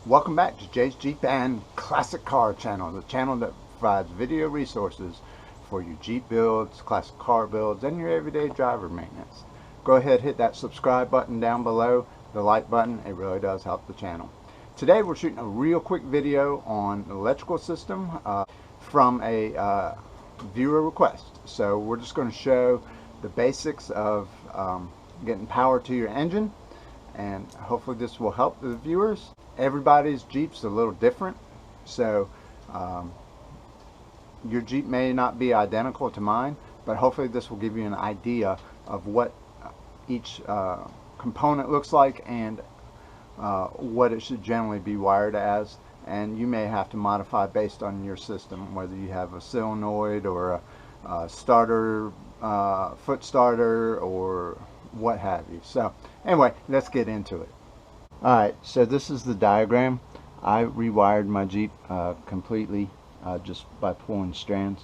Welcome back to Jay's Jeep and Classic Car channel, the channel that provides video resources for your Jeep builds, classic car builds, and your everyday driver maintenance. Go ahead, hit that subscribe button down below, the like button. It really does help the channel. Today we're shooting a real quick video on the electrical system from a viewer request. So we're just going to show the basics of getting power to your engine, and hopefully this will help the viewers. Everybody's Jeep's a little different, so your Jeep may not be identical to mine, but hopefully this will give you an idea of what each component looks like and what it should generally be wired as. And you may have to modify based on your system, whether you have a solenoid or a starter, foot starter, or what have you. So anyway, let's get into it. Alright, so this is the diagram. I rewired my Jeep completely just by pulling strands.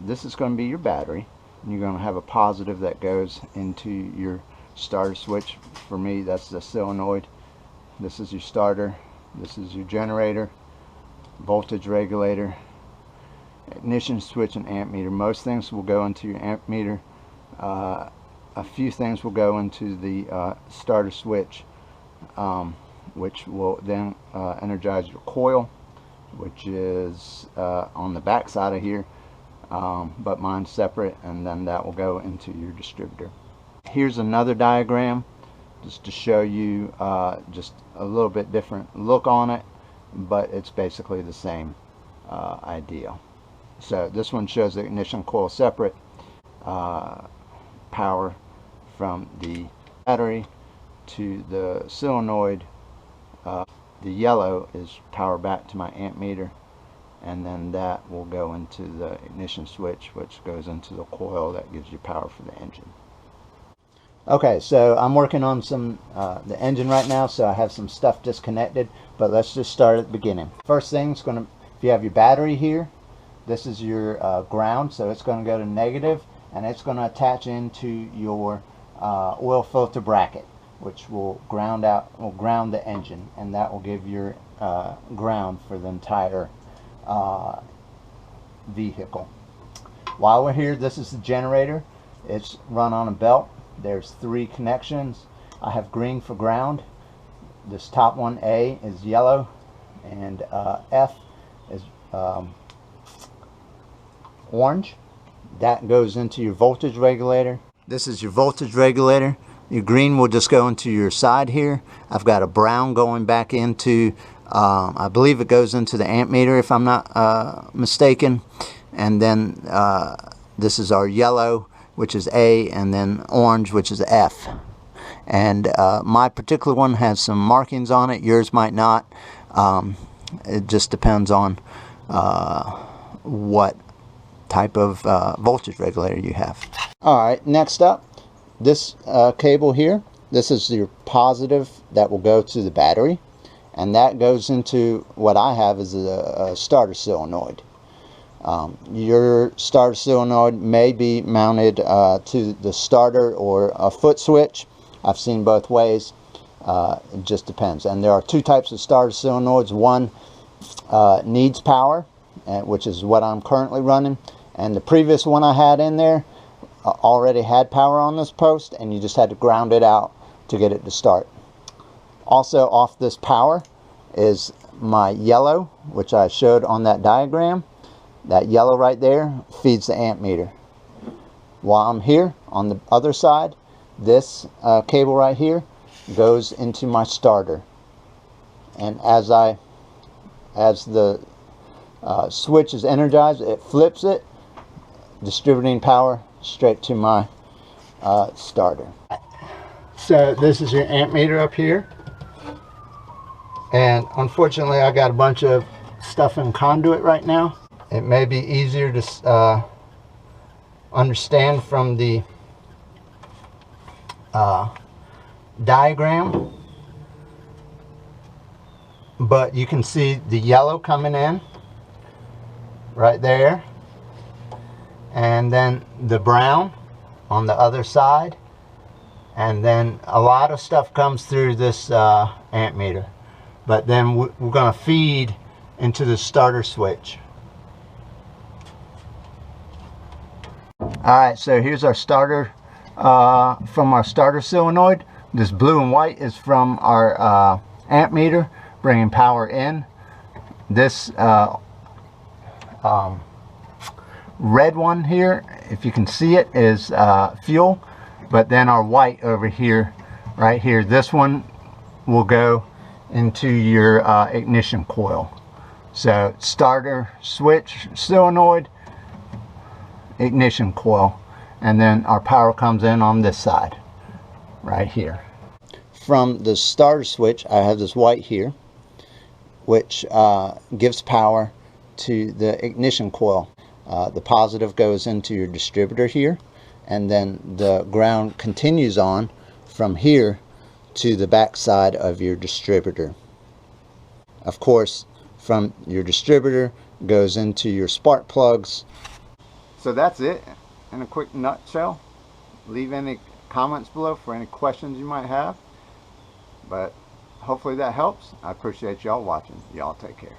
This is going to be your battery, and you're going to have a positive that goes into your starter switch. For me, that's the solenoid. This is your starter. This is your generator, voltage regulator, ignition switch, and ammeter. Most things will go into your ammeter. A few things will go into the starter switch, which will then energize your coil, which is on the back side of here, but mine's separate, and then that will go into your distributor. Here's another diagram just to show you just a little bit different look on it, but it's basically the same idea. So this one shows the ignition coil separate, power from the battery to the solenoid. The yellow is power back to my ammeter, and then that will go into the ignition switch, which goes into the coil that gives you power for the engine. Okay, so I'm working on the engine right now, so I have some stuff disconnected, but let's just start at the beginning. First thing is if you have your battery here, this is your ground, so it's going to go to negative, and it's going to attach into your oil filter bracket, which will ground the engine, and that will give your ground for the entire vehicle. While we're here, this is the generator. It's run on a belt. There's 3 connections. I have green for ground. This top one, A, is yellow, and F is orange. That goes into your voltage regulator. This is your voltage regulator. Your green will just go into your side here. I've got a brown going back into, I believe it goes into the ammeter if I'm not mistaken. And then this is our yellow, which is A, and then orange, which is F. And my particular one has some markings on it. Yours might not. It just depends on what type of voltage regulator you have. Alright, next up, this cable here, this is your positive that will go to the battery, and that goes into what I have is a starter solenoid. Your starter solenoid may be mounted to the starter or a foot switch. I've seen both ways. It just depends. And there are 2 types of starter solenoids. One needs power, which is what I'm currently running, and the previous one I had in there already had power on this post, and you just had to ground it out to get it to start. Also off this power is my yellow, which I showed on that diagram. That yellow right there feeds the ammeter. While I'm here on the other side, this cable right here goes into my starter, and as the switch is energized, it flips it, distributing power straight to my starter. So this is your ammeter up here, and unfortunately I got a bunch of stuff in conduit right now. It may be easier to understand from the diagram, but you can see the yellow coming in right there, and then the brown on the other side, and then a lot of stuff comes through this ammeter. but then we're going to feed into the starter switch. Alright, so here's our starter from our starter solenoid. This blue and white is from our amp meter, bringing power in. This red one here, if you can see it, is fuel. But then our white over here, right here, this one will go into your ignition coil. So starter switch solenoid, ignition coil, and then our power comes in on this side right here. From the starter switch, I have this white here, which gives power to the ignition coil. The positive goes into your distributor here, and then the ground continues on from here to the back side of your distributor. Of course, from your distributor goes into your spark plugs. So that's it in a quick nutshell. Leave any comments below for any questions you might have. But hopefully that helps. I appreciate y'all watching. Y'all take care.